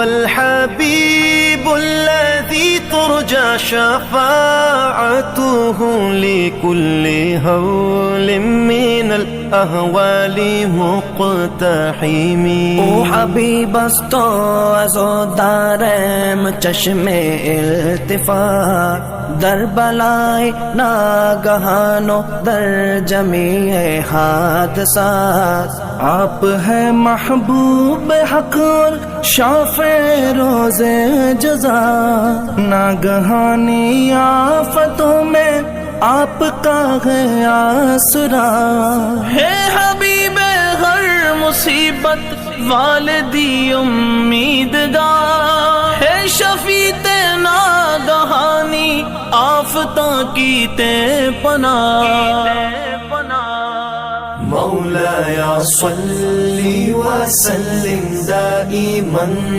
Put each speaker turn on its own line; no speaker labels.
والحبيب الذي ترجى شفاعته لكل هول من الأهوال مقتحم.
او حبیب است و عزادارم چشم التفات، در بلائے ناگہان و در جمیع حادثات. آپ ہیں محبوب حق اور شافع روز جزا، ناگہانی آفتوں میں آپ کا ہے آسرا.
ہے حبیب ہر مصیبت والدی امیدگار، ہے شفیع ناگہانی آفتوں کی تے پناہ.
مولاي صل وسلم دائما